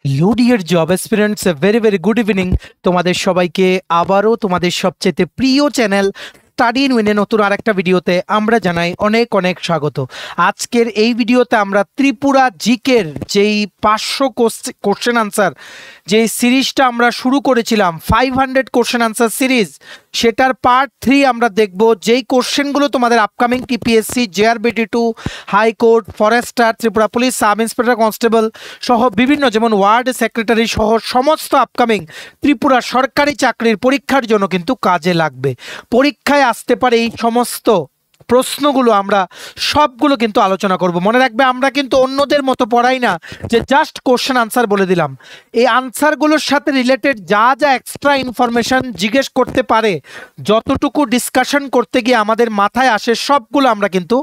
Hello dear job aspirants, very very good evening. তোমাদের সবাইকে আবারও তোমাদের সবচেয়ে প্রিয় চ্যানেল স্টাডি ইন উইনে নতুন আরেকটা ভিডিওতে আমরা জানাই অনেক অনেক স্বাগত। আজকের এই ভিডিওতে আমরা ত্রিপুরা জিকের যেই 500 কোশ্চেন আনসার যে সিরিজটা আমরা শুরু করেছিলাম 500 কোশ্চেন আনসার সিরিজ, সেটার পার্ট 3 আমরা দেখব। যেই কোশ্চেনগুলো তোমাদের upcoming TPSC, JRBT two, high court, forester, Tripura police, sub inspector, constable সহ বিভিন্ন, যেমন ওয়ার্ড সেক্রেটারি সহ সমস্ত আপকামিং ত্রিপুরা সরকারি চাকরির পরীক্ষার জন্য কিন্তু কাজে লাগবে। পরীক্ষায় আসতে পারে এই সমস্ত প্রশ্নগুলো, আমরা সবগুলো কিন্তু আলোচনা করব। মনে রাখবে, আমরা কিন্তু অন্যদের মতো পড়াই না যে জাস্ট কোশ্চেন আনসার বলে দিলাম। এই আনসারগুলোর সাথে রিলেটেড যা যা এক্সট্রা ইনফরমেশন জিজ্ঞেস করতে পারে, যতটুকু ডিসকাশন করতে গিয়ে আমাদের মাথায় আসে, সবগুলো আমরা কিন্তু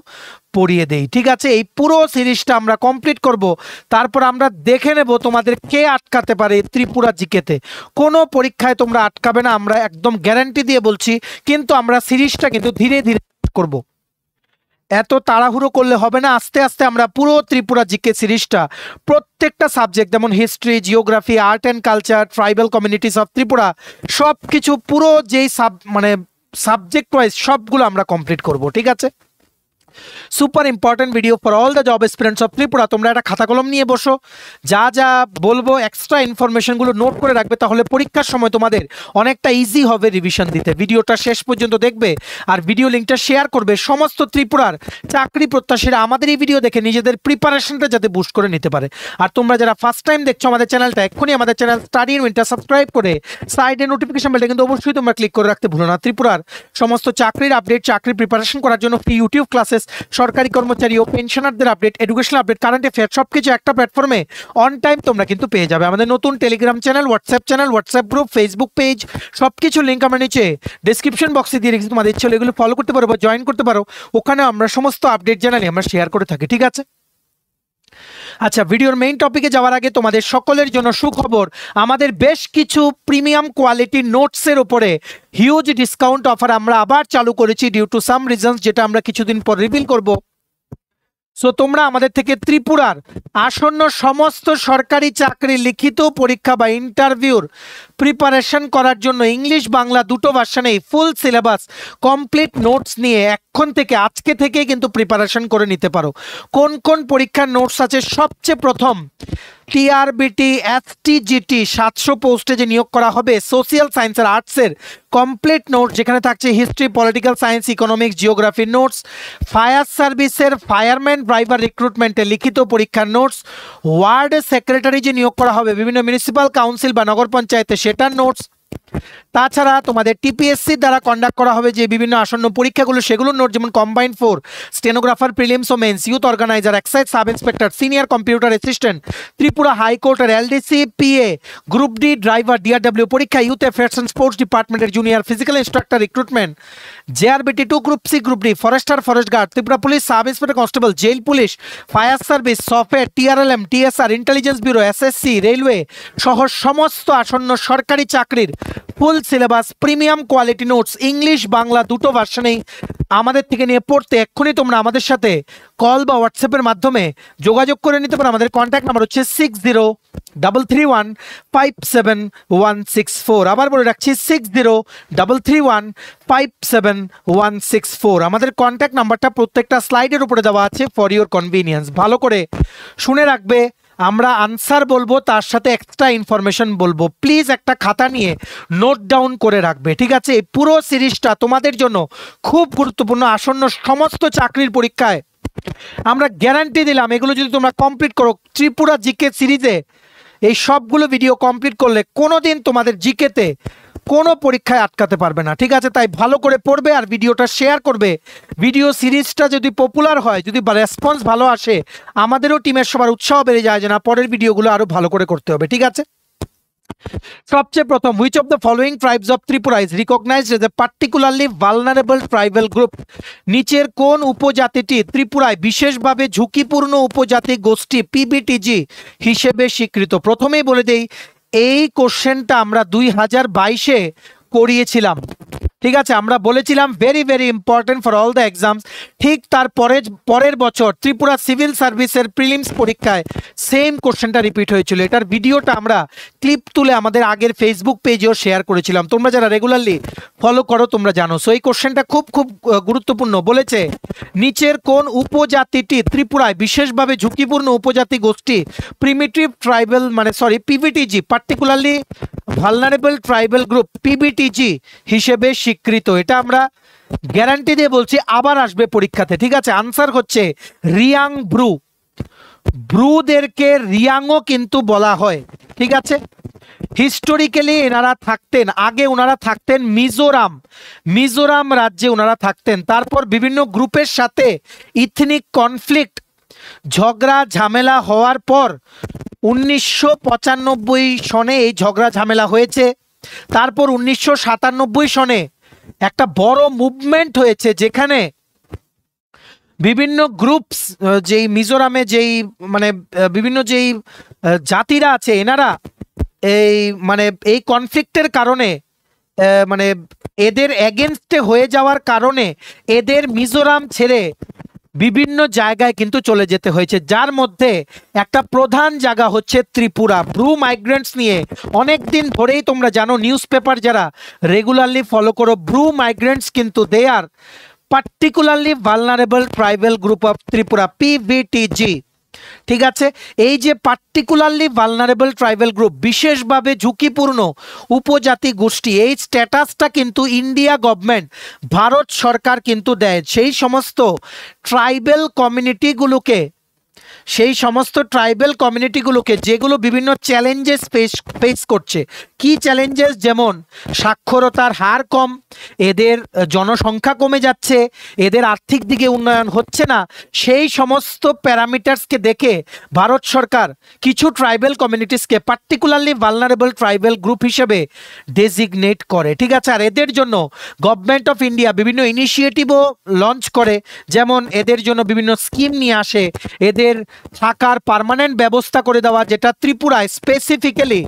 পড়িয়ে দেই। ঠিক আছে, এই পুরো সিরিজটা আমরা কমপ্লিট করব। তারপর আমরা দেখে নেব তোমাদের কে আটকাতে পারে ত্রিপুরা জিকেতে। কোনো পরীক্ষায় তোমরা আটকাবে না, আমরা একদম গ্যারান্টি দিয়ে বলছি। কিন্তু আমরা সিরিজটা কিন্তু ধীরে ধীরে করব, এত তাড়াহুড়ো করলে হবে না। আস্তে আস্তে আমরা পুরো ত্রিপুরা জিকে সিরিজটা প্রত্যেকটা সাবজেক্ট, যেমন history, geography, art and culture, tribal communities of Tripura, সব কিছু পুরো যেই সাবজেক্ট ওয়াইজ সবগুলো আমরা কমপ্লিট করব। ঠিক আছে, super important video for all the job aspirants of Tripura. তোমরা একটা খাতা কলম নিয়ে বসো, যা যা বলবো এক্সট্রা ইনফরমেশনগুলো নোট করে রাখবে, তাহলে পরীক্ষার সময় তোমাদের অনেকটা ইজি হবে রিভিশন দিতে। ভিডিওটা শেষ পর্যন্ত দেখবে আর ভিডিও লিঙ্কটা শেয়ার করবে সমস্ত ত্রিপুরার চাকরি প্রত্যাশীরা আমাদের এই ভিডিও দেখে নিজেদের প্রিপারেশনটা যাতে বুস্ট করে নিতে পারে। আর তোমরা যারা ফার্স্ট টাইম দেখছো আমাদের চ্যানেলটা, এক্ষুনি আমাদের চ্যানেল স্টাডি ইন উইনটা সাবস্ক্রাইব করে সাইডে নোটিফিকেশন বেলটা কিন্তু অবশ্যই তোমরা ক্লিক করে রাখতে ভুলো না। ত্রিপুরার সমস্ত চাকরির আপডেট, চাকরির প্রিপারেশন করার জন্য ফ্রি ইউটিউব ক্লাসেস, সরকারি কর্মচারী ও পেনশনারদের update, educational update, current affair, সবকিছু একটা প্ল্যাটফর্মে অন টাইম তোমরা কিন্তু পেয়ে যাবে। আমাদের নতুন Telegram channel, WhatsApp group, Facebook page, সবকিছু লিঙ্ক আমরা নিচে ডেসক্রিপশন বক্সে দিয়ে রেখেছি। তোমাদের ইচ্ছে হলে এগুলো ফলো করতে পারো বা জয়েন করতে পারো, ওখানে আমরা সমস্ত আপডেট জানালি আমরা শেয়ার করে থাকি। ঠিক আছে, আচ্ছা, ভিডিওর মেইন টপিকে যাওয়ার আগে তোমাদের সকলের জন্য সুখবর। আমাদের বেশ কিছু প্রিমিয়াম কোয়ালিটির নোটসের উপরে হিউজ ডিসকাউন্ট অফার আমরা আবার চালু করেছি ডিউ টু সাম রিজনস, যেটা আমরা কিছুদিন পর রিভিল করব। সো তোমরা আমাদের থেকে ত্রিপুরার আসন্ন সমস্ত সরকারি চাকরি লিখিত পরীক্ষা বা ইন্টারভিউর প্রিপারেশন করার জন্য ইংলিশ বাংলা দুটো ভার্সনেই ফুল সিলেবাস কমপ্লিট নোটস নিয়ে এখন থেকে, আজকে থেকে কিন্তু প্রিপারেশন করে নিতে পারো। কোন কোন পরীক্ষার নোটস আছে? সবচেয়ে প্রথম টিআরবিটি এসটিজিটি 700 পোস্টে যে নিয়োগ করা হবে সোশিয়াল সায়েন্স আর আর্টসের কমপ্লিট নোটস, যেখানে থাকছে হিস্ট্রি, পলিটিক্যাল সায়েন্স, ইকোনমিক্স, জিওগ্রাফির নোটস, ফায়ার সার্ভিসের ফায়ারম্যান ড্রাইভার রিক্রুটমেন্টের লিখিত পরীক্ষার নোটস, ওয়ার্ড সেক্রেটারি যে নিয়োগ করা হবে বিভিন্ন মিউনিসিপ্যাল কাউন্সিল বা নগর পঞ্চায়েতে সেটার নোটস, তাছাড়া তোমাদের টিপিএসসি দ্বারা কন্ডাক্ট করা হবে যে বিভিন্ন আসন্ন পরীক্ষাগুলো সেগুলোর নোট, যেমন কম্বাইন্ড 4, স্টেনোগ্রাফার, প্রিলিমস ও mains, youth organiser, excise sub inspector, senior computer assistant, Tripura হাইকোর্টের LDC PA, group D driver, DRW পরীক্ষা, ইউথ অ্যাফেয়ার্স অ্যান্ড স্পোর্টস ডিপার্টমেন্টের junior physical instructor recruitment, JRBT two, group C, group D, forester, forest guard, Tripura police, sub inspector, constable, jail police, fire service, software, TRLM, TSR, intelligence bureau, SSC, railway সহ সমস্ত আসন্ন সরকারি চাকরির full syllabus premium quality notes English Bangla দুটো ভার্সনেই আমাদের থেকে নিয়ে পড়তে এক্ষুনি তোমরা আমাদের সাথে কল বা হোয়াটসঅ্যাপের মাধ্যমে যোগাযোগ করে নিতে পারো। আমাদের কন্ট্যাক্ট নাম্বার হচ্ছে 6033157164। আবার বলে রাখছি 6033157164। আমাদের কন্ট্যাক্ট নাম্বারটা প্রত্যেকটা স্লাইডের উপরে দেওয়া আছে ফর ইউর কনভিনিয়েন্স। ভালো করে শুনে রাখবে, আমরা আনসার বলবো তার সাথে এক্সট্রা ইনফরমেশন বলবো। প্লিজ একটা খাতা নিয়ে নোট ডাউন করে রাখবে। ঠিক আছে, এই পুরো সিরিজটা তোমাদের জন্য খুব গুরুত্বপূর্ণ। আসন্ন সমস্ত চাকরির পরীক্ষায় আমরা গ্যারান্টি দিলাম, এগুলো যদি তোমরা কমপ্লিট করো ত্রিপুরা জিকে সিরিজে, এই সবগুলো ভিডিও কমপ্লিট করলে কোনোদিন তোমাদের জিকেতে কোনো পরীক্ষায় আটকাতে পারবে না। ঠিক আছে, তাই ভালো করে পড়বে আর ভিডিওটা শেয়ার করবে। ভিডিও সিরিজটা যদি পপুলার হয়, যদি রেসপন্স ভালো আসে, আমাদেরও টিমের সবার উৎসাহ বেড়ে যায় যে না, পরের ভিডিওগুলো আরো ভালো করে করতে হবে। ঠিক আছে, সবচেয়ে প্রথম, which of the following tribes of Tripura is recognised as a particularly vulnerable tribal group? নিচের কোন উপজাতিটি ত্রিপুরায় বিশেষভাবে ঝুঁকিপূর্ণ উপজাতি গোষ্ঠী পিবিটিজি হিসেবে স্বীকৃত? প্রথমেই বলে দেই, এই কোশ্চেনটা আমরা 2022-এ করিয়েছিলাম। ঠিক আছে, আমরা বলেছিলাম very very important for all the exams. ঠিক তার পরের বছর ত্রিপুরা সিভিল সার্ভিসের প্রিলিমস পরীক্ষায় সেম কোশ্চেনটা রিপিট হয়েছিল। এটার ভিডিওটা আমরা ক্লিপ তুলে আমাদের আগের ফেসবুক পেজেও শেয়ার করেছিলাম, তোমরা যারা রেগুলারলি ফলো করো তোমরা জানো। সো এই কোশ্চেনটা খুব খুব গুরুত্বপূর্ণ। বলেছে নিচের কোন উপজাতিটি ত্রিপুরায় বিশেষভাবে ঝুঁকিপূর্ণ উপজাতি গোষ্ঠী primitive tribal PVTG particularly vulnerable tribal group PBTG হিসেবে স্বীকৃত? এটা আমরা গ্যারান্টি দিয়ে বলছি, আবার আসবে পরীক্ষাতে। ঠিক আছে, আনসার হচ্ছে রিয়াং ব্রু। ব্রুদেরকে রিয়াংও কিন্তু বলা হয়। ঠিক আছে, হিস্টোরিক্যালি এনারা থাকতেন, আগে ওনারা থাকতেন মিজোরাম রাজ্যে ওনারা থাকতেন। তারপর বিভিন্ন গ্রুপের সাথে ইথনিক কনফ্লিক্ট ঝগড়া ঝামেলা হওয়ার পর 1995 সনে এই ঝগড়া ঝামেলা হয়েছে। তারপর 1997 সনে একটা বড় মুভমেন্ট হয়েছে, যেখানে বিভিন্ন গ্রুপস যেই মিজোরামে যেই বিভিন্ন যেই জাতিরা আছে এনারা এই কনফ্লিক্টের কারণে এদের এগেনস্টে হয়ে যাওয়ার কারণে এদের মিজোরাম ছেড়ে বিভিন্ন জায়গায় কিন্তু চলে যেতে হয়েছে, যার মধ্যে একটা প্রধান জায়গা হচ্ছে ত্রিপুরা। ব্রু মাইগ্রেন্টস নিয়ে অনেক দিন ধরেই তোমরা জানো, নিউজ পেপার যারা রেগুলারলি ফলো করো, ব্রু মাইগ্রেন্টস কিন্তু they are particularly vulnerable tribal group of Tripura PVTG. ঠিক আছে, এই যে পার্টিকুলারলি ভালনারেবল ট্রাইবাল গ্রুপ, বিশেষভাবে ঝুঁকিপূর্ণ উপজাতি গোষ্ঠী, এই স্ট্যাটাসটা কিন্তু ইন্ডিয়া গভর্নমেন্ট, ভারত সরকার কিন্তু দেয় সেই সমস্ত ট্রাইবাল কমিউনিটিগুলোকে যেগুলো বিভিন্ন চ্যালেঞ্জেস ফেস করছে। কি চ্যালেঞ্জেস? যেমন সাক্ষরতার হার কম, এদের জনসংখ্যা কমে যাচ্ছে, এদের আর্থিক দিকে উন্নয়ন হচ্ছে না, সেই সমস্ত প্যারামিটার্সকে দেখে ভারত সরকার কিছু ট্রাইবাল কমিউনিটিসকে পার্টিকুলারলি ভালনারেবল ট্রাইবাল গ্রুপ হিসেবে ডেজিগনেট করে। ঠিক আছে, আর এদের জন্য গভর্নমেন্ট অফ ইন্ডিয়া বিভিন্ন ইনিশিয়েটিভও লঞ্চ করে, যেমন এদের জন্য বিভিন্ন স্কিম নিয়ে আসে, এদের থাকার পার্মানেন্ট ব্যবস্থা করে দেওয়া, যেটা ত্রিপুরায় স্পেসিফিক্যালি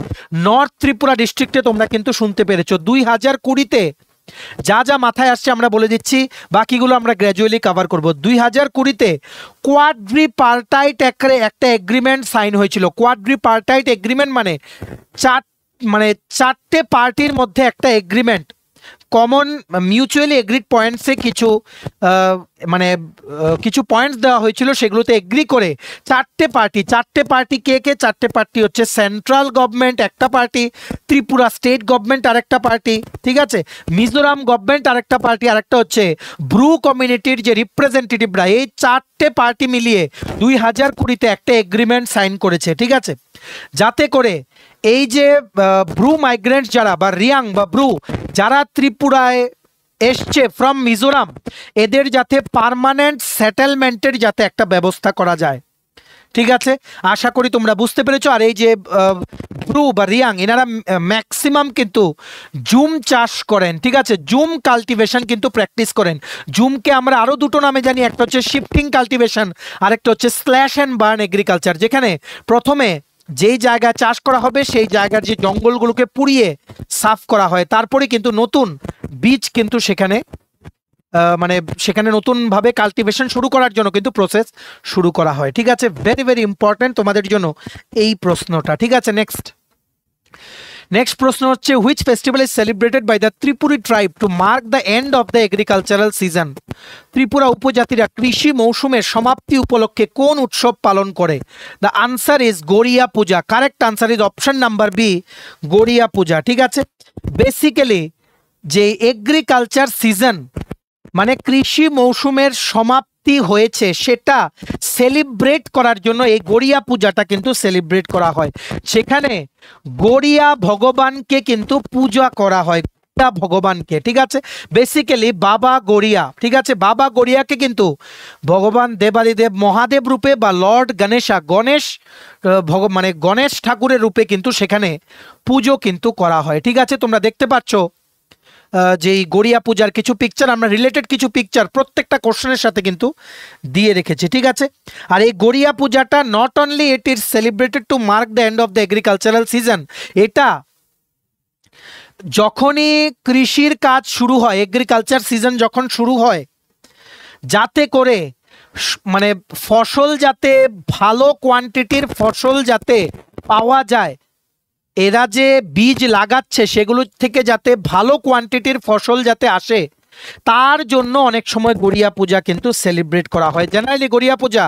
নর্থ ত্রিপুরা ডিস্ট্রিক্টে তোমরা কিন্তু শুনতে পেরেছো। 2020-তে যা যা মাথায় আসছে আমরা বলে দিচ্ছি, বাকিগুলো আমরা গ্র্যাজুয়ালি কভার করব। 2020-তে কোয়াড্রিপার্টাইট একটা এগ্রিমেন্ট সাইন হয়েছিল। কোয়াড্রিপার্টাইট এগ্রিমেন্ট চারটে পার্টির মধ্যে একটা এগ্রিমেন্ট, কমন মিউচুয়ালি এগ্রিড পয়েন্টসে কিছু পয়েন্টস দেওয়া হয়েছিল, সেগুলোতে এগ্রি করে চারটে পার্টি কে চারটে পার্টি হচ্ছে সেন্ট্রাল গভর্নমেন্ট একটা পার্টি, ত্রিপুরা স্টেট গভর্নমেন্ট আরেকটা পার্টি, ঠিক আছে, মিজোরাম গভর্নমেন্ট আরেকটা পার্টি, আরেকটা হচ্ছে ব্রু কমিউনিটির যে রিপ্রেজেন্টেটিভরা। এই চারটে পার্টি মিলিয়ে 2020-তে একটা এগ্রিমেন্ট সাইন করেছে। ঠিক আছে, যাতে করে এই যে ব্রু মাইগ্রেন্টস যারা বা রিয়াং বা ব্রু যারা ত্রিপুরায় এসছে ফ্রম মিজোরাম, এদের যাতে পার্মানেন্ট সেটেলমেন্টের যাতে একটা ব্যবস্থা করা যায়। ঠিক আছে, আশা করি তোমরা বুঝতে পেরেছো। আর এই যে ব্রু বা রিয়াং, এনারা ম্যাক্সিমাম কিন্তু জুম চাষ করেন। ঠিক আছে, জুম কাল্টিভেশন কিন্তু প্র্যাকটিস করেন। জুমকে আমরা আরও দুটো নামে জানি, একটা হচ্ছে শিফটিং কাল্টিভেশন, আরেকটা হচ্ছে স্ল্যাশ অ্যান্ড বার্ন এগ্রিকালচার, যেখানে প্রথমে যেই জায়গায় চাষ করা হবে সেই জায়গার যে জঙ্গলগুলোকে পুড়িয়ে সাফ করা হয়, তারপরে কিন্তু নতুন বীজ কিন্তু সেখানে নতুনভাবে কাল্টিভেশন শুরু করার জন্য কিন্তু প্রসেস শুরু করা হয়। ঠিক আছে, ভেরি ভেরি ইম্পর্টেন্ট তোমাদের জন্য এই প্রশ্নটা। ঠিক আছে, নেক্সট প্রশ্ন হচ্ছে, which festival is celebrated by the Tripuri tribe to mark the end of the agricultural season? Tripura উপজাতিরা কৃষি মৌসুমের সমাপ্তি উপলক্ষে কোন উৎসব পালন করে? The answer is Garia Puja. Correct answer is option number B, Garia Puja. ঠিক আছে, বেসিক্যালি যে এগ্রিকালচার সিজন মানে কৃষি মৌসুমের সমাপ্তি হয়েছে, সেটা সেলিব্রেট করার জন্য এই গড়িয়া পূজাটা কিন্তু সেলিব্রেট করা হয়। সেখানে গড়িয়া ভগবানকে কিন্তু পূজা করা হয়, ভগবানকে। ঠিক আছে, বেসিক্যালি বাবা গড়িয়া। ঠিক আছে, বাবা গড়িয়াকে কিন্তু ভগবান দেবাদিদেব মহাদেব রূপে বা লর্ড গণেশ ঠাকুরের রূপে কিন্তু সেখানে পুজো কিন্তু করা হয়। ঠিক আছে, তোমরা দেখতে পাচ্ছ যে এই গড়িয়া পূজার কিছু পিকচার, আমরা রিলেটেড কিছু পিকচার প্রত্যেকটা কোশ্চেনের সাথে কিন্তু দিয়ে রেখেছি। ঠিক আছে, আর এই গড়িয়া পূজাটা not only it is celebrated to mark the end of the agricultural season, এটা যখনই কৃষির কাজ শুরু হয়, এগ্রিকালচার সিজন যখন শুরু হয়, যাতে করে মানে ফসল যাতে ভালো কোয়ান্টিটির ফসল যাতে পাওয়া যায়, এরা যে বীজ লাগাচ্ছে সেগুলো থেকে যাতে ভালো কোয়ান্টিটির ফসল যাতে আসে, তার জন্য অনেক সময় গড়িয়া পূজা কিন্তু সেলিব্রেট করা হয়। জেনারেলি গড়িয়া পূজা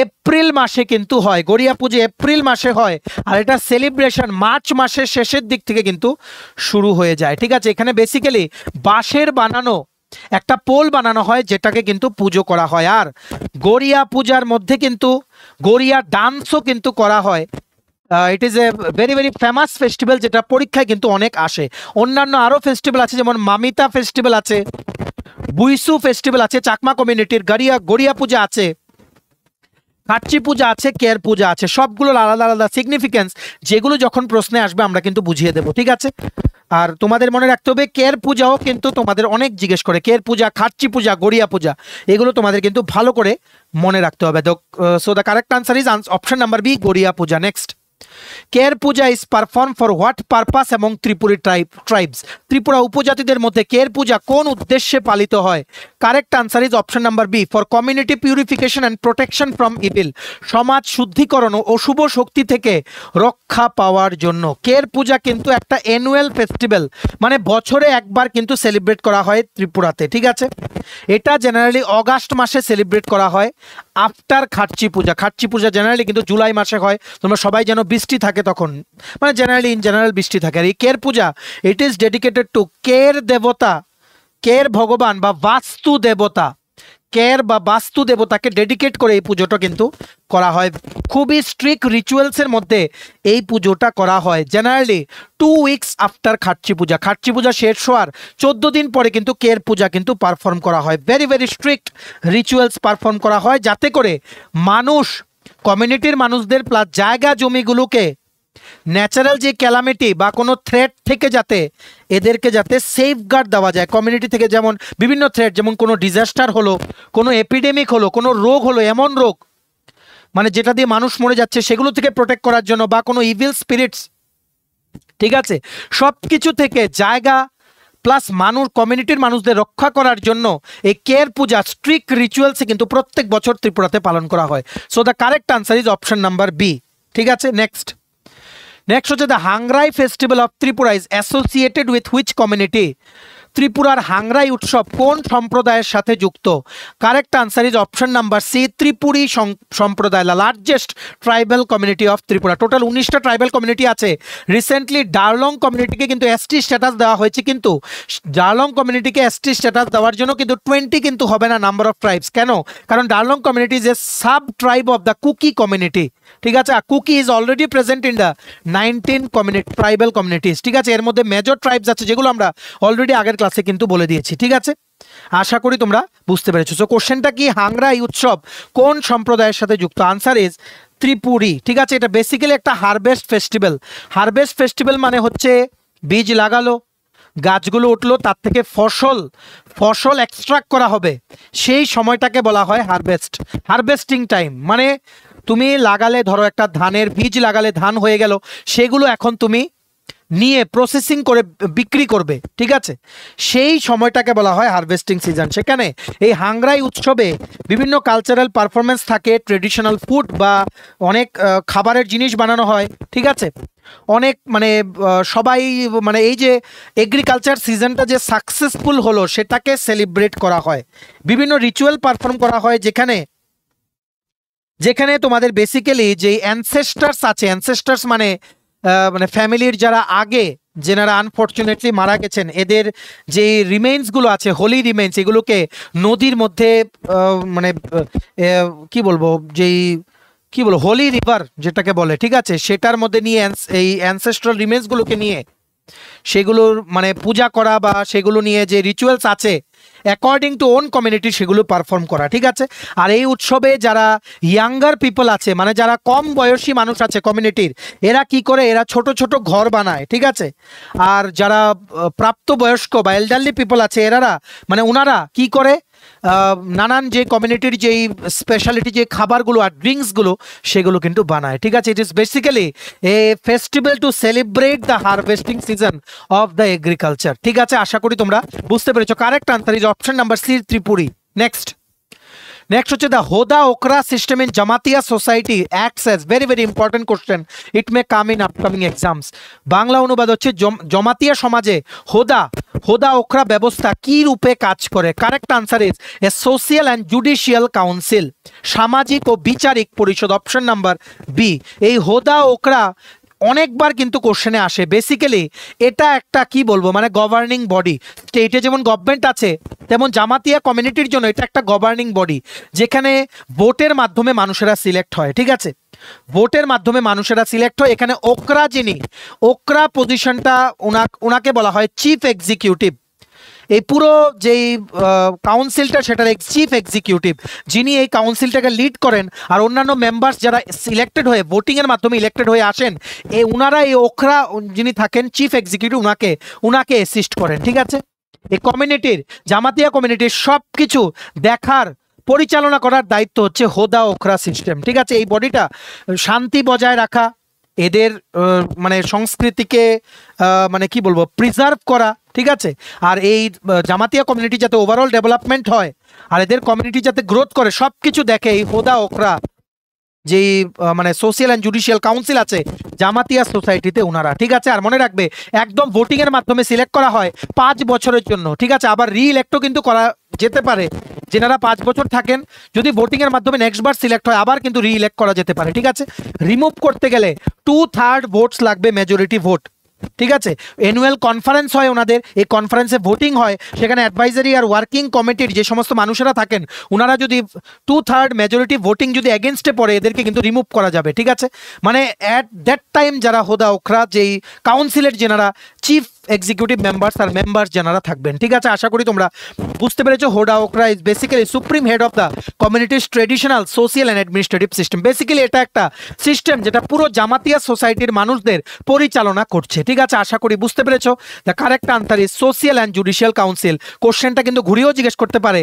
এপ্রিল মাসে কিন্তু হয়, গড়িয়া পূজা এপ্রিল মাসে হয়, আর এটা সেলিব্রেশন মার্চ মাসের শেষের দিক থেকে কিন্তু শুরু হয়ে যায়। ঠিক আছে, এখানে বেসিক্যালি বাঁশের বানানো একটা পোল বানানো হয়, যেটাকে কিন্তু পুজো করা হয়। আর গড়িয়া পূজার মধ্যে কিন্তু গড়িয়া ডান্সও কিন্তু করা হয়। It is a very very famous festival, যেটা পরীক্ষায় কিন্তু অনেক আসে। অন্যান্য আরও ফেস্টিভ্যাল আছে, যেমন মামিতা ফেস্টিভ্যাল আছে, বুইসু ফেস্টিভ্যাল আছে চাকমা কমিউনিটির, গড়িয়া পূজা আছে, কাচ্চি পূজা আছে, কের পূজা আছে, সবগুলোর আলাদা আলাদা সিগনিফিকেন্স, যেগুলো যখন প্রশ্নে আসবে আমরা কিন্তু বুঝিয়ে দেবো। ঠিক আছে, আর তোমাদের মনে রাখতে হবে কের পূজাও কিন্তু তোমাদের অনেক জিজ্ঞেস করে, কের পূজা, খাচ্চি পূজা, গড়িয়া পূজা, এগুলো তোমাদের কিন্তু ভালো করে মনে রাখতে হবে। তো so the correct answer is option number B, Garia Puja. Next, Ker Puja is perform for what purpose এবং ত্রিপুরি ট্রাইবস, ত্রিপুরা উপজাতিদের মধ্যে কের পূজা কোন উদ্দেশ্যে পালিত হয়? Correct answer is option number B, for community purification and protection from evil, সমাজ শুদ্ধিকরণ ও অশুভ শক্তি থেকে রক্ষা পাওয়ার জন্য। কের পূজা কিন্তু একটা অ্যানুয়াল ফেস্টিভ্যাল, মানে বছরে একবার কিন্তু সেলিব্রেট করা হয় ত্রিপুরাতে। ঠিক আছে, এটা জেনারেলি অগাস্ট মাসে সেলিব্রেট করা হয় আফটার খাচ্চি পূজা। খাচ্চি পূজা জেনারেলি কিন্তু জুলাই মাসে হয়, তোমরা সবাই যেন বৃষ্টি থাকে তখন, মানে জেনারেলি ইন জেনারেল বৃষ্টি থাকে। আর এই কের পূজা ইট ইজ ডেডিকেটেড টু কের দেবতা, কের ভগবান বা বাস্তু দেবতা, কের বা বাস্তু দেবতাকে ডেডিকেট করে এই পুজোটা কিন্তু করা হয়। খুবই স্ট্রিক্ট রিচুয়ালসের মধ্যে এই পুজোটা করা হয়। জেনারেলি 2 উইকস আফটার খাচ্চি পূজা, খাচ্চি পূজা শেষ হওয়ার 14 দিন পরে কিন্তু কের পূজা কিন্তু পারফর্ম করা হয়। Very very strict rituals perform করা হয়, যাতে করে মানুষ, কমিউনিটির মানুষদের প্লাস জায়গা জমিগুলোকে ন্যাচারাল যে ক্যালামিটি বা কোনো থ্রেট থেকে যাতে এদেরকে যাতে সেফগার্ড দেওয়া যায় কমিউনিটি থেকে। যেমন বিভিন্ন থ্রেট, যেমন কোনো ডিজাস্টার হলো, কোনো এপিডেমিক হলো, কোনো রোগ হলো, এমন রোগ মানে যেটা দিয়ে মানুষ মরে যাচ্ছে, সেগুলো থেকে প্রোটেক্ট করার জন্য, বা কোনো ইভিল স্পিরিটস, ঠিক আছে, সব কিছু থেকে জায়গা প্লাস মানুষ, কমিউনিটির মানুষদের রক্ষা করার জন্য এই কের পূজা স্ট্রিক্ট রিচুয়ালসে কিন্তু প্রত্যেক বছর ত্রিপুরাতে পালন করা হয়। So the correct answer is option number B. ঠিক আছে, নেক্সট হচ্ছে the Hangrai festival of Tripura is associated with which community? ত্রিপুরার হাংরাই উৎসব কোন সম্প্রদায়ের সাথে যুক্ত? Correct answer is option number C, Tripuri সম্প্রদায়, largest tribal community of Tripura. Total 19টা ট্রাইবাল কমিউনিটি আছে। রিসেন্টলি ডারলং কমিউনিটিকে কিন্তু এসটি স্ট্যাটাস দেওয়া হয়েছে, কিন্তু ডারলং কমিউনিটিকে এসটি স্ট্যাটাস দেওয়ার জন্য কিন্তু 20 কিন্তু হবে না নাম্বার অফ ট্রাইবস। কেন? কারণ Darlong community is a sub tribe of the Kuki community. ঠিক আছে, Kuki is already present in the 19 tribal communities. ঠিক আছে, এর মধ্যে মেজর ট্রাইবস আছে, যেগুলো আমরা অলরেডি আগের ক্লাসে কিন্তু বলে দিয়েছি। ঠিক আছে, আশা করি তোমরা বুঝতে পেরেছো। সো কোশ্চেনটা কি, হাংরাই উৎসব কোন সম্প্রদায়ের সাথে যুক্ত? Answer is Tripuri. ঠিক আছে, এটা বেসিক্যালি একটা হারভেস্ট ফেস্টিভ্যাল। হারভেস্ট ফেস্টিভ্যাল মানে হচ্ছে বীজ লাগালো, গাছগুলো উঠলো, তার থেকে ফসল এক্সট্রাক্ট করা হবে, সেই সময়টাকে বলা হয় হারভেস্টিং টাইম। মানে তুমি লাগালে, ধরো একটা ধানের বীজ লাগালে, ধান হয়ে গেল, সেগুলো এখন তুমি নিয়ে প্রসেসিং করে বিক্রি করবে। ঠিক আছে, সেই সময়টাকে বলা হয় হারভেস্টিং সিজন। সেখানে এই হাংরাই উৎসবে বিভিন্ন কালচারাল পারফরমেন্স থাকে, ট্রেডিশনাল ফুড বা অনেক খাবারের জিনিস বানানো হয়। ঠিক আছে, অনেক মানে সবাই মানে এই যে এগ্রিকালচার সিজনটা যে সাকসেসফুল হলো সেটাকে সেলিব্রেট করা হয়। বিভিন্ন রিচুয়াল পারফর্ম করা হয়, যেখানে তোমাদের বেসিক্যালি যে অ্যানসেস্টার্স আছে, অ্যানসেস্টার্স মানে ফ্যামিলির যারা আগে যেনারা আনফর্চুনেটলি মারা গেছেন, এদের যে রিমেইন্সগুলো আছে, হোলি রিমেইন্স, এগুলোকে নদীর মধ্যে মানে কি বলবো, হোলি রিভার যেটাকে বলে, ঠিক আছে, সেটার মধ্যে নিয়ে এই অ্যানসেস্ট্রাল রিমেইন্সগুলোকে নিয়ে সেগুলোর মানে পূজা করা বা সেগুলো নিয়ে যে রিচুয়ালস আছে অ্যাকর্ডিং টু ওন কমিউনিটি, সেগুলো পারফর্ম করা। ঠিক আছে, আর এই উৎসবে যারা ইয়াঙ্গার পিপল আছে, মানে যারা কম বয়সী মানুষ আছে কমিউনিটির, এরা কি করে, এরা ছোট ছোট ঘর বানায়। ঠিক আছে, আর যারা প্রাপ্তবয়স্ক বা এল্ডারলি পিপল আছে, ওনারা কি করে, নানান যে কমিউনিটির যেই স্পেশালিটি যে খাবারগুলো আর ড্রিঙ্কসগুলো সেগুলো কিন্তু বানায়, ঠিক আছে। It is basically a festival to celebrate the harvesting season of the agriculture, ঠিক আছে। আশা করি তোমরা বুঝতে পেরেছো। Correct answer is option number C, Tripuri. Next হচ্ছে the Hoda Okra system in Jamatia society acts as, very very important question, it may come in upcoming exams. Bangla অনুবাদ হচ্ছে জমাতিয়া সমাজে হোদা ওকরা ব্যবস্থা কি রূপে কাজ করে। Correct answer is a social and judicial council, সামাজিক ও বিচারিক পরিষদ, অপশন নাম্বার বি। এই হোদা ওকরা অনেকবার কিন্তু কোশ্চেনে আসে। বেসিক্যালি এটা একটা কি বলবো মানে গভর্নিং বডি। স্টেটে যেমন গভর্নমেন্ট আছে তেমন জামাতিয়া কমিউনিটির জন্য এটা একটা গভর্নিং বডি, যেখানে ভোটের মাধ্যমে মানুষেরা সিলেক্ট হয়, ঠিক আছে। ভোটের মাধ্যমে মানুষেরা সিলেক্ট হয়। এখানে ওকরা পজিশনটা ওনাকে বলা হয় চিফ এক্সিকিউটিভ। এই পুরো যেই কাউন্সিলটা সেটার চিফ এক্সিকিউটিভ, যিনি এই কাউন্সিলটাকে লিড করেন, আর অন্যান্য মেম্বার্স যারা সিলেক্টেড হয়ে ভোটিংয়ের মাধ্যমে ইলেক্টেড হয়ে আসেন, উনারা এই ওকরা যিনি থাকেন চিফ এক্সিকিউটিভ উনাকে অ্যাসিস্ট করেন, ঠিক আছে। এই কমিউনিটির জামাতিয়া কমিউনিটির সব কিছু দেখার পরিচালনা করার দায়িত্ব হচ্ছে হোদা ওকরা সিস্টেম, ঠিক আছে। এই বডিটা শান্তি বজায় রাখা, এদের মানে সংস্কৃতিকে মানে কি বলবো প্রিজার্ভ করা, ঠিক আছে। আর এই জামাতিয়া কমিউনিটি যাতে ওভারঅল ডেভেলপমেন্ট হয় আর এদের কমিউনিটি যাতে গ্রোথ করে, সব কিছু দেখে এই হোদা ওকরা যেই মানে সোশিয়াল অ্যান্ড জুডিশিয়াল কাউন্সিল আছে জামাতিয়া সোসাইটিতে ওনারা, ঠিক আছে। আর মনে রাখবে একদম ভোটিং এর মাধ্যমে সিলেক্ট করা হয় 5 বছরের জন্য, ঠিক আছে। আবার রি-ইলেক্টও কিন্তু করা যেতে পারে, যেনারা 5 বছর থাকেন যদি ভোটিং এর মাধ্যমে নেক্সট বার সিলেক্ট হয় আবার কিন্তু রি-ইলেক্ট করা যেতে পারে, ঠিক আছে। রিমুভ করতে গেলে 2/3 ভোটস লাগবে, মেজরিটি ভোট, ঠিক আছে। অ্যানুয়াল কনফারেন্স হয় ওনাদের, এই কনফারেন্সে ভোটিং হয়, সেখানে অ্যাডভাইজারি আর ওয়ার্কিং কমিটির যে সমস্ত মানুষেরা থাকেন ওনারা যদি 2/3 মেজরিটি ভোটিং যদি এগেনস্টে পড়ে এদেরকে কিন্তু রিমুভ করা যাবে, ঠিক আছে। মানে অ্যাট দ্যাট টাইম যারা হোদা ওকরা যেই কাউন্সিলের যেনারা চিফ এক্সিকিউটিভ মেম্বার্স আর মেম্বার্স যারা থাকবেন, ঠিক আছে। আশা করি তোমরা বুঝতে পেরেছো। Hoda Okra is basically supreme head of the communities traditional social and administrative system. Basically এটা একটা সিস্টেম যেটা পুরো জামাতিয়া সোসাইটির মানুষদের পরিচালনা করছে, ঠিক আছে। আশা করি বুঝতে পেরেছো। The correct answer is social and judicial council. কোশ্চেনটা কিন্তু ঘুরিয়েও জিজ্ঞেস করতে পারে,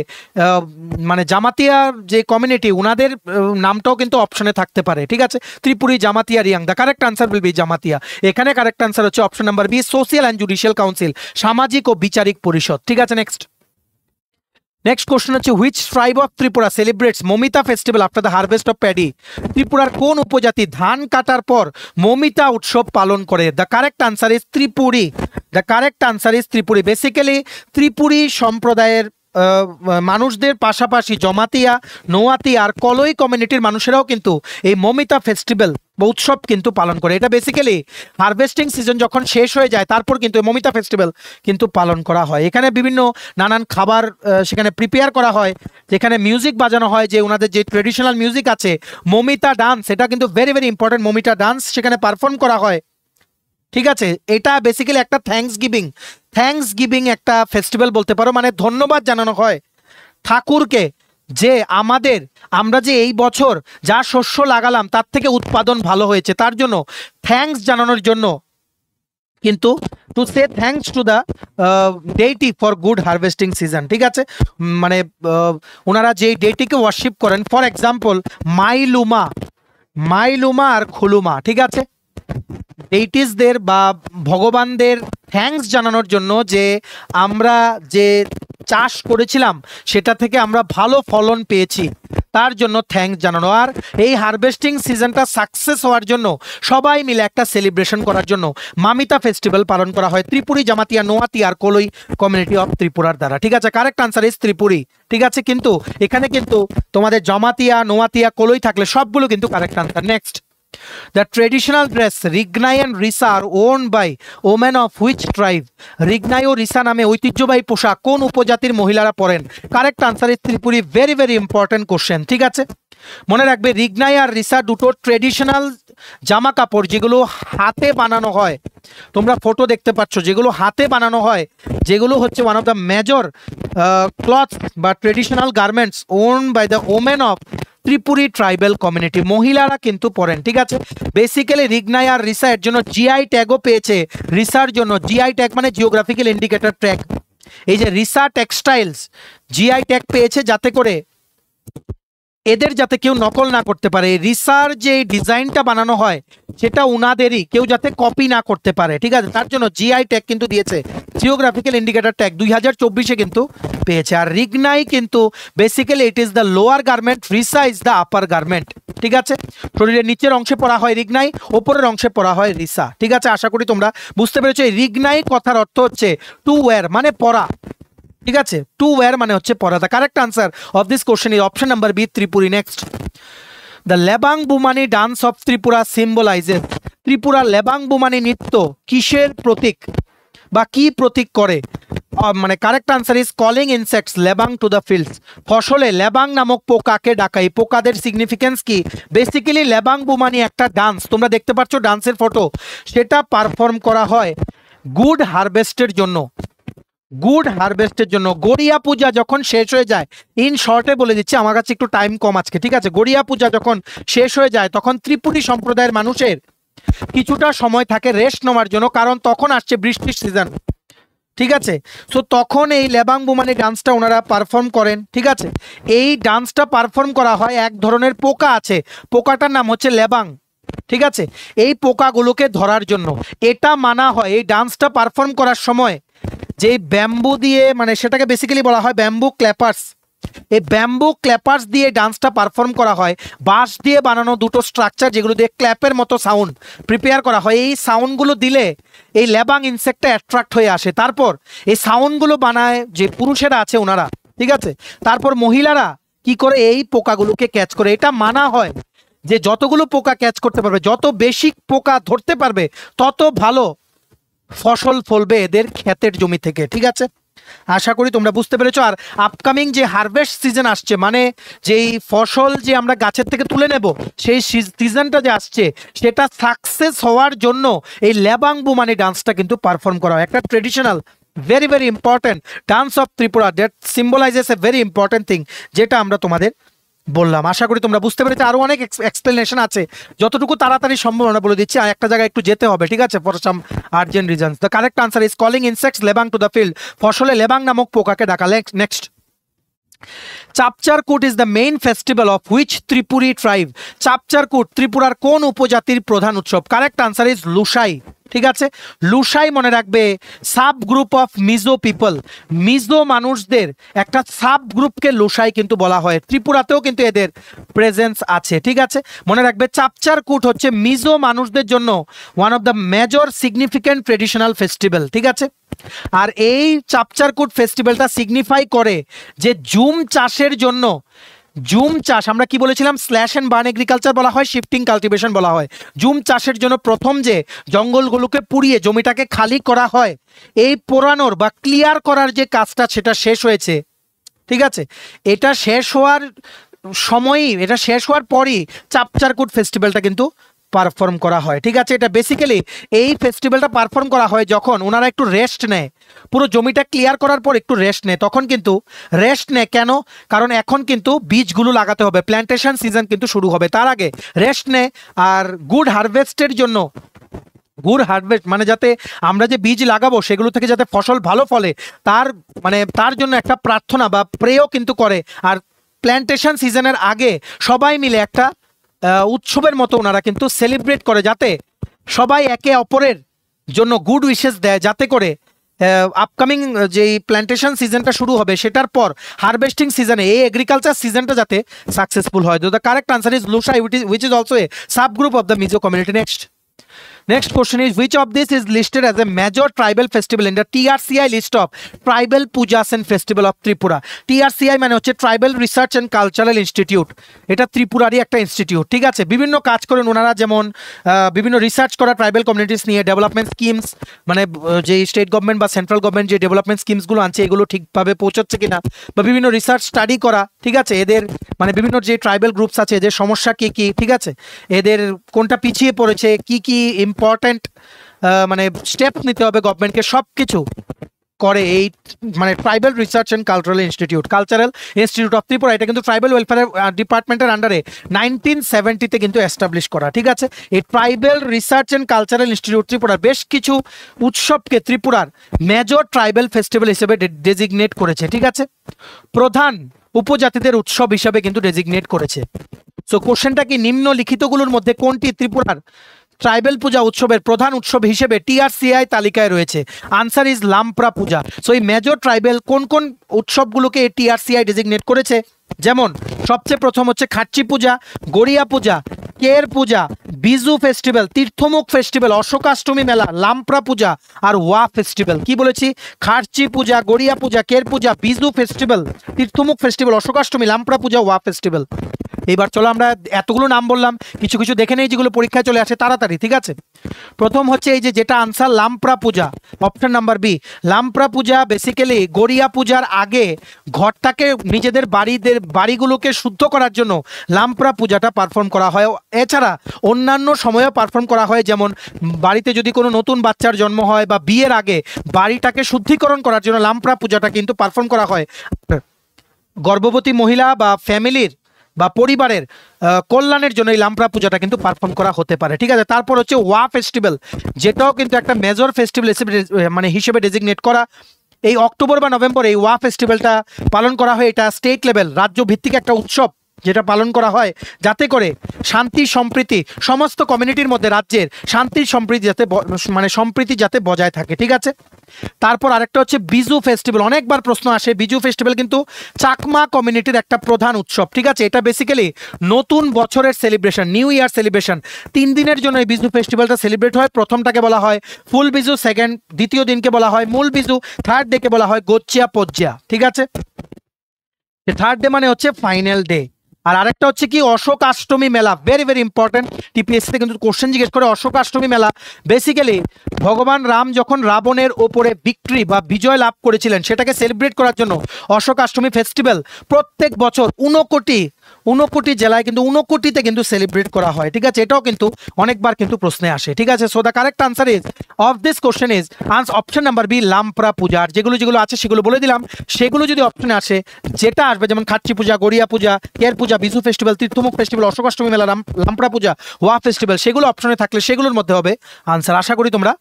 মানে জামাতিয়ার যে কমিউনিটি ওনাদের নামটাও কিন্তু অপশনে থাকতে পারে, ঠিক আছে। Tripuri, Jamatia, Reang. The correct answer will be Jamatia. এখানে কারেক্ট আনসার হচ্ছে option number B, social and judicial council, সামাজিক ও বিচারিক পরিষদ, ঠিক আছে। নেক্সট কোশ্চেন হচ্ছে which tribe of Tripura celebrates Mamita festival after the harvest of paddy. ত্রিপুরার কোন উপজাতি ধান কাটার পর মমিতা উৎসব পালন করে। The correct answer is Tripuri. The correct answer is Tripuri. Basically Tripuri সম্প্রদায়ের মানুষদের পাশাপাশি জমাতিয়া, নোয়াতিয়া আর কলই কমিউনিটির মানুষেরাও কিন্তু এই মমিতা ফেস্টিভ্যাল বা উৎসব কিন্তু পালন করে। এটা বেসিক্যালি হারভেস্টিং সিজন যখন শেষ হয়ে যায় তারপর কিন্তু মমিতা ফেস্টিভ্যাল কিন্তু পালন করা হয়। এখানে বিভিন্ন নানান খাবার সেখানে প্রিপেয়ার করা হয়, যেখানে মিউজিক বাজানো হয়, যে ওনাদের যে ট্রেডিশনাল মিউজিক আছে মমিতা ডান্স, এটা কিন্তু very very important. Mamita dance সেখানে পারফর্ম করা হয়, ঠিক আছে। এটা বেসিক্যালি একটা থ্যাঙ্কস গিভিং একটা ফেস্টিভ্যাল বলতে পারো, মানে ধন্যবাদ জানানো হয় ঠাকুরকে যে আমরা যে এই বছর যা শস্য লাগালাম তার থেকে উৎপাদন ভালো হয়েছে, তার জন্য থ্যাঙ্কস জানানোর জন্য কিন্তু to say thanks to the deity for good harvesting season, ঠিক আছে। মানে ওনারা যে ডেইটিকে ওয়ার্শিপ করেন, ফর এক্সাম্পল মাইলুমা আর খুলুমা, ঠিক আছে। ডেইটিসদের বা ভগবানদের থ্যাঙ্কস জানানোর জন্য যে আমরা যে চাষ করেছিলাম সেটা থেকে আমরা ভালো ফলন পেয়েছি, তার জন্য থ্যাঙ্কস জানানো। আর এই হারভেস্টিং সিজনটা সাকসেস হওয়ার জন্য সবাই মিলে একটা সেলিব্রেশন করার জন্য মামিতা ফেস্টিভ্যাল পালন করা হয় ত্রিপুরী, জামাতিয়া, নোয়াতিয়া আর কলই কমিউনিটি অফ ত্রিপুরার দ্বারা, ঠিক আছে। কারেক্ট আনসার ইজ ত্রিপুরী, ঠিক আছে। কিন্তু এখানে কিন্তু তোমাদের জামাতিয়া, নোয়াতিয়া, কলই থাকলে সবগুলো কিন্তু correct answer. Next, the traditional dress Rignai and Risa are owned by women of which tribe? Rignai ও রিসা নামে ঐতিহ্যবাহী পোশাক কোন উপজাতির মহিলারা পরেন? Correct answer is Tripuri. Very very important question, ঠিক আছে। মনে রাখবে রিগনাই আর রিসা দুটো ট্রেডিশনাল জামা কাপড় যেগুলো হাতে বানানো হয়, তোমরা ফটো দেখতে পাচ্ছ, যেগুলো হাতে বানানো হয়, যেগুলো হচ্ছে one of the major cloth বা traditional garments worn by the women of Tripuri tribal community, মহিলারা কিন্তু পরেন, ঠিক আছে। বেসিক্যালি রিগনাই আর রিসা এর জন্য জিআই ট্যাগও পেয়েছে। রিসার জন্য জিআই ট্যাগ মানে জিওগ্রাফিক্যাল ইন্ডিকেটর ট্যাগ, এই যে রিসা টেক্সটাইলস জিআই ট্যাগ পেয়েছে যাতে করে এদের যাতে কেউ নকল না করতে পারে, রিসার যে ডিজাইনটা বানানো হয় সেটা উনাদেরই, কেউ যাতে কপি না করতে পারে, ঠিক আছে, তার জন্য জিআই ট্যাগ কিন্তু দিয়েছে, জিওগ্রাফিক্যাল ইন্ডিকেটর ট্যাগ 2024-এ কিন্তু পেয়েছে। আর রিগনাই কিন্তু basically it is the lower garment, Risa is the upper garment, ঠিক আছে, শরীরের নিচের অংশে পরা হয় রিগনাই, ওপরের অংশে পরা হয় রিসা, ঠিক আছে। আশা করি তোমরা বুঝতে পেরেছো। এই রিগনাই কথার অর্থ হচ্ছে টু ওয়্যার, মানে পরা, ঠিক আছে, টু ওয়্যার মানে হচ্ছে পরা। The correct answer of this question is option number B, Tripuri. Next, the Lebang Boomani dance of Tripura symbolizes, Tripura Lebang Boomani নৃত্য কিসের প্রতীক বা কি প্রতীক করে? মানে correct answer is calling insects Lebang to the fields, ফসলে লেবাং নামক পোকাকে ডাকাই। পোকাদের সিগনিফিকেন্স কি? বেসিক্যালি লেবাং বুমানি একটা ডান্স, তোমরা দেখতে পাচ্ছ ডান্সের ফটো, সেটা পারফর্ম করা হয় গুড হারভেস্টের জন্য, গুড হারভেস্টের জন্য। গড়িয়া পূজা যখন শেষ হয়ে যায়, ইন শর্টে বলে দিচ্ছি, আমার কাছে একটু টাইম কম আজকে, ঠিক আছে, গড়িয়া পূজা যখন শেষ হয়ে যায় তখন ত্রিপুরী সম্প্রদায়ের মানুষের কিছুটা সময় থাকে রেস্ট নেওয়ার জন্য, কারণ তখন আসছে বৃষ্টির সিজন, ঠিক আছে। সো তখন এই লেবাং বুমানি ডান্সটা ওনারা পারফর্ম করেন, ঠিক আছে। এই ডান্সটা পারফর্ম করা হয়, এক ধরনের পোকা আছে, পোকাটার নাম হচ্ছে লেবাং, ঠিক আছে, এই পোকাগুলোকে ধরার জন্য এটা মানা হয়। এই ডান্সটা পারফর্ম করার সময় যে ব্যাম্বু দিয়ে, মানে সেটাকে বেসিক্যালি বলা হয় ব্যাম্বু ক্ল্যাপার্স, এই ব্যাম্বু ক্ল্যাপার্স দিয়ে ডান্সটা পারফর্ম করা হয়। বাঁশ দিয়ে বানানো দুটো স্ট্রাকচার যেগুলো দিয়ে ক্ল্যাপের মতো সাউন্ড প্রিপেয়ার করা হয়, এই সাউন্ডগুলো দিলে এই লেবাং ইনসেক্টটা অ্যাট্রাক্ট হয়ে আসে। তারপর এই সাউন্ডগুলো বানায় যে পুরুষেরা আছে ওনারা, ঠিক আছে, তারপর মহিলারা কি করে এই পোকাগুলোকে ক্যাচ করে। এটা মানা হয় যে যতগুলো পোকা ক্যাচ করতে পারবে, যত বেশি পোকা ধরতে পারবে, তত ভালো ফসল ফলবে এদের ক্ষেতের জমি থেকে, ঠিক আছে। আশা করি তোমরা বুঝতে পেরেছো। আর আপকামিং যে হারভেস্ট সিজন আসছে, মানে যেই ফসল যে আমরা গাছের থেকে তুলে নেব, সেই সিজনটা যে আসছে সেটা সাকসেস হওয়ার জন্য এই লেবাং বুমানি ডান্সটা কিন্তু পারফর্ম করা হয়। একটা traditional very very important dance of Tripura that symbolises a very important thing, যেটা আমরা তোমাদের বললাম। আশা করি তোমরা বুঝতে পেরেছো। আরো অনেক এক্সপ্লেনেশন আছে, যতটুকু তাড়াতাড়ি সম্ভব আমরা বলে দিচ্ছি, আর একটা জায়গায় একটু যেতে হবে, ঠিক আছে, for some urgent reasons. The correct answer is calling insects Lebang to the field, ফসলে লেবাং নামক পোকাকে ডাকা। Next, Chapcharkut is the main festival of which Tripuri tribe, Chapcharkut ত্রিপুরার কোন উপজাতির প্রধান উৎসব? কারেক্ট আনসার ইজ লুসাই, ঠিক আছে। লুসাই মনে রাখবে sub group of Mizo people, Mizo মানুষদের একটা সাব গ্রুপকে লুসাই কিন্তু বলা হয়। ত্রিপুরাতেও কিন্তু এদের প্রেজেন্স আছে, ঠিক আছে, মনে রাখবে। চাপচারকুট হচ্ছে মিজো মানুষদের জন্য one of the major significant traditional festival, ঠিক আছে। আর এই চাপচারকুট ফেস্টিভ্যালটা সিগনিফাই করে যে জুম চাষের জন্য, জুম চাষ আমরা কি বলেছিলাম, স্ল্যাশ এন্ড বার্ন এগ্রিকালচার বলা হয়, শিফটিং কাল্টিভেশন বলা হয়। জুম চাষের জন্য প্রথম যে জঙ্গলগুলোকে পুড়িয়ে জমিটাকে খালি করা হয়, এই পোড়ানোর বা ক্লিয়ার করার যে কাজটা সেটা শেষ হয়েছে, ঠিক আছে। এটা শেষ হওয়ার সময়ই, এটা শেষ হওয়ার পরই চাপচারকুট ফেস্টিভ্যালটা কিন্তু পারফর্ম করা হয়, ঠিক আছে। এটা বেসিক্যালি এই ফেস্টিভ্যালটা পারফর্ম করা হয় যখন ওনারা একটু রেস্ট নেয়, পুরো জমিটা ক্লিয়ার করার পর একটু রেস্ট নেয়, তখন কিন্তু রেস্ট নেয় কেন? কারণ এখন কিন্তু বীজগুলো লাগাতে হবে, প্ল্যান্টেশন সিজন কিন্তু শুরু হবে, তার আগে রেস্ট নেয়। আর গুড হারভেস্টের জন্য, গুড হারভেস্ট মানে যাতে আমরা যে বীজ লাগাবো সেগুলো থেকে যাতে ফসল ভালো ফলে, তার মানে তার জন্য একটা প্রার্থনা বা প্রেও কিন্তু করে। আর প্ল্যান্টেশন সিজনের আগে সবাই মিলে একটা উৎসবের মতো ওনারা কিন্তু সেলিব্রেট করে, যাতে সবাই একে অপরের জন্য গুড উইশেস দেয়, যাতে করে আপকামিং যেই প্ল্যান্টেশন সিজনটা শুরু হবে সেটার পর হারভেস্টিং সিজনে এই এগ্রিকালচার সিজনটা যাতে সাকসেসফুল হয়। The correct answer is Lushai, which is also a subgroup of the Mizo community. Next question is, which of this is listed as a major tribal festival in the TRCI list of tribal pujas and festival of Tripura? TRCI মানে হচ্ছে tribal research and cultural institute, এটা ত্রিপুরারই একটা institute, ঠিক আছে। বিভিন্ন কাজ করেন ওনারা, যেমন বিভিন্ন রিসার্চ করা ট্রাইবাল কমিউনিটিস নিয়ে, ডেভেলপমেন্ট স্কিমস, মানে যে স্টেট গভর্নমেন্ট বা সেন্ট্রাল গভর্নমেন্ট যে ডেভেলপমেন্ট স্কিমসগুলো আনছে এগুলো ঠিকভাবে পৌঁছচ্ছে কিনা, বা বিভিন্ন রিসার্চ স্টাডি করা, ঠিক আছে। এদের মানে বিভিন্ন যে ট্রাইবাল গ্রুপস আছে এদের সমস্যা কী কী, ঠিক আছে, এদের কোনটা পিছিয়ে পড়েছে, কি কি ইম্পর্ট্যান্ট মানে স্টেপ নিতে হবে গভর্নমেন্টকে, সব কিছু করে এই মানে tribal research and cultural institute of Tripura, এটা কিন্তু ট্রাইবাল ওয়েলফেয়ার ডিপার্টমেন্টের আন্ডারে 1970-তে কিন্তু এস্টাবলিশ করা। ঠিক আছে, এই tribal research and cultural institute Tripura বেশ কিছু উৎসবকে ত্রিপুরার মেজর ট্রাইবাল ফেস্টিভ্যাল হিসেবে ডেজিগনেট করেছে। ঠিক আছে, প্রধান উপজাতিদের উৎসব হিসাবে কিন্তু ডেজিগনেট করেছে। সো কোশ্চেনটা কি, নিম্নলিখিতগুলোর মধ্যে কোনটি ত্রিপুরার ট্রাইবেল পূজা উৎসবের প্রধান উৎসব হিসেবে টিআরসিআই তালিকায় রয়েছে? Answer is Lampra Puja. So এই মেজর ট্রাইবেল কোন কোন উৎসবগুলোকে টিআরসিআই ডেজিগনেট করেছে? যেমন সবচেয়ে প্রথম হচ্ছে খাচ্চি পূজা, গড়িয়া পূজা, কের পূজা, বিজু ফেস্টিভ্যাল, তীর্থমুখ ফেস্টিভ্যাল, অশোকাষ্টমী মেলা, লাম্প্রা পূজা আর ওয়া ফেস্টিভ্যাল। কি বলেছি? খাচ্চি পূজা, গড়িয়া পূজা, কের পূজা, বিজু ফেস্টিভ্যাল, তীর্থমুখ ফেস্টিভ্যাল, অশোকাষ্টমী, লাম্প্রা পূজা, ওয়া ফেস্টিভ্যাল। এবার চলো আমরা এতগুলো নাম বললাম, কিছু কিছু দেখে নেই যেগুলো পরীক্ষায় চলে আসে তাড়াতাড়ি। ঠিক আছে, প্রথম হচ্ছে এই যেটা আনসার লাম্প্রা পূজা, অপশন নাম্বার বি। লাম্প্রা পূজা বেসিক্যালি গড়িয়া পূজার আগে ঘরটাকে নিজেদের বাড়িগুলোকে শুদ্ধ করার জন্য লাম্প্রা পূজাটা পারফর্ম করা হয়। এছাড়া অন্যান্য সময়েও পারফর্ম করা হয়, যেমন বাড়িতে যদি কোনো নতুন বাচ্চার জন্ম হয় বা বিয়ের আগে বাড়িটাকে শুদ্ধিকরণ করার জন্য লাম্প্রা পূজাটা কিন্তু পারফর্ম করা হয়। গর্ভবতী মহিলা বা ফ্যামিলির বা পরিবারের কল্যাণের জন্য এই লাম্প্রা পূজাটা কিন্তু পারফর্ম করা হতে পারে। ঠিক আছে, তারপর হচ্ছে ওয়া ফেস্টিভ্যাল, যেটাও কিন্তু একটা মেজর ফেস্টিভ্যাল হিসেবে ডেজিগনেট করা। এই অক্টোবর বা নভেম্বর এই ওয়া ফেস্টিভ্যালটা পালন করা হয়। এটা স্টেট লেভেল, রাজ্য ভিত্তিক একটা উৎসব যেটা পালন করা হয় যাতে করে শান্তি সম্প্রীতি সমস্ত কমিউনিটির মধ্যে, রাজ্যের শান্তি সম্প্রীতি সম্প্রীতি যাতে বজায় থাকে। ঠিক আছে, তারপর আরেকটা হচ্ছে বিজু ফেস্টিভ্যাল। অনেকবার প্রশ্ন আসে, বিজু ফেস্টিভ্যাল কিন্তু চাকমা কমিউনিটির একটা প্রধান উৎসব। ঠিক আছে, এটা বেসিক্যালি নতুন বছরের সেলিব্রেশন, নিউ ইয়ার সেলিব্রেশন। 3 দিনের জন্য এই বিজু ফেস্টিভ্যালটা সেলিব্রেট হয়। প্রথমটাকে বলা হয় ফুল বিজু, দ্বিতীয় দিনকে বলা হয় মূল বিজু, থার্ড ডেকে বলা হয় গোচ্চিয়া পজ্জিয়া। ঠিক আছে, থার্ড ডে মানে হচ্ছে ফাইনাল ডে। আর আরেকটা হচ্ছে কি অশোকাষ্টমী মেলা, ভেরি ভেরি ইম্পর্টেন্ট, টিপিএসসিতে কিন্তু কোশ্চেন জিজ্ঞেস করে। অশোকাষ্টমী মেলা বেসিক্যালি ভগবান রাম যখন রাবণের ওপরে ভিক্টরি বা বিজয় লাভ করেছিলেন সেটাকে সেলিব্রেট করার জন্য অশোকাষ্টমী ফেস্টিভ্যাল প্রত্যেক বছর 59 জেলায় কিন্তু 59তে কিন্তু সেলিব্রেট করা হয়। ঠিক আছে, এটাও কিন্তু অনেকবার কিন্তু প্রশ্নে আসে। ঠিক আছে, so the correct answer is of this question is option number B, Lampra Puja. আর যেগুলো আছে সেগুলো বলে দিলাম, সেগুলো যদি অপশনে আসে যেটা আসবে, যেমন খাচ্চি পূজা, গড়িয়া পূজা, কের পূজা, বিজু ফেস্টিভ্যাল, তীর্থমুখ ফেস্টিভ্যাল, অশোকাষ্টমী মেলা, লাম্প্রা পূজা, ওয়া ফেস্টিভ্যাল, সেগুলো অপশনে থাকলে সেগুলোর মধ্যে হবে আনসার। আশা করি তোমরা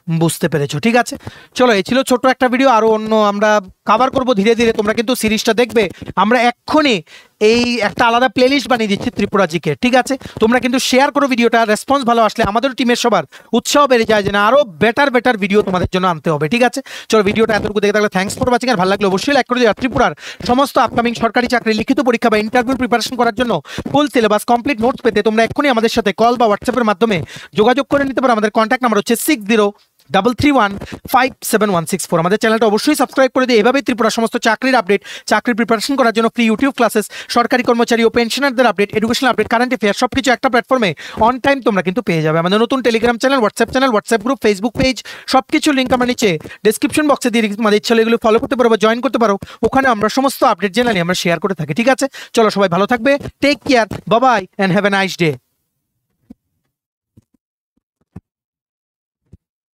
বুঝতে পেরেছো। ঠিক আছে, চলো এই ছিল ছোট্ট একটা ভিডিও, আরো অন্য আমরা কভার করব ধীরে ধীরে। তোমরা কিন্তু সিরিজটা দেখবে, আমরা এক্ষুনি এই একটা আলাদা প্লেলিস্ট বানিয়ে দিচ্ছি ত্রিপুরা জিকে। ঠিক আছে, তোমরা কিন্তু শেয়ার করো ভিডিওটা, রেসপন্স ভালো আসলে আমাদের টিমের সবার উৎসাহ বেড়ে যায় যে না আরো বেটার ভিডিও তোমাদের জন্য আনতে হবে। ঠিক আছে, চলো ভিডিওটা এতটুকু দেখে থাকলে থ্যাঙ্কস ফর ওয়াচিং। আর ভালো লাগলে অবশ্যই লাইক করে দিও। ত্রিপুরার সমস্ত আপকামিং সরকারি চাকরি, লিখিত পরীক্ষা বা ইন্টারভিউ প্রিপারেশন করার জন্য ফুল সিলেবাস কমপ্লিট নোটস পেতে তোমরা এক্ষুনি আমাদের সাথে কল বা হোয়াটসঅ্যাপের মাধ্যমে যোগাযোগ করে নিতে পারো। আমাদের কন্ট্যাক্ট নাম্বার হচ্ছে 6033157164। আমাদের চ্যানেলটা অবশ্যই সাবস্ক্রাইব করে দিয়ে এভাবেই ত্রিপুরা সমস্ত চাকরির আপডেট, চাকরির প্রিপারেশন করার জন্য ফ্রি ইউটিউব ক্লাসেস, সরকারি কর্মচারী ও পেনশনারদের update, educational update, current affair সবকিছু একটা প্ল্যাটফর্মে অন টাইম তোমরা কিন্তু পেয়ে যাবে। আমাদের নতুন Telegram channel, WhatsApp group, Facebook page, সবকিছু লিঙ্ক আমরা নিচে ডেসক্রিপশন বক্সে দিয়ে আমাদের ইচ্ছা এগুলো ফলো করতে পারো বা জয়েন করতে পারো। ওখানে আমরা সমস্ত আপডেট জেনারেলি আমরা শেয়ার করে থাকি। ঠিক আছে, চলো সবাই ভালো থাকবে, take care, bye bye and have a nice day.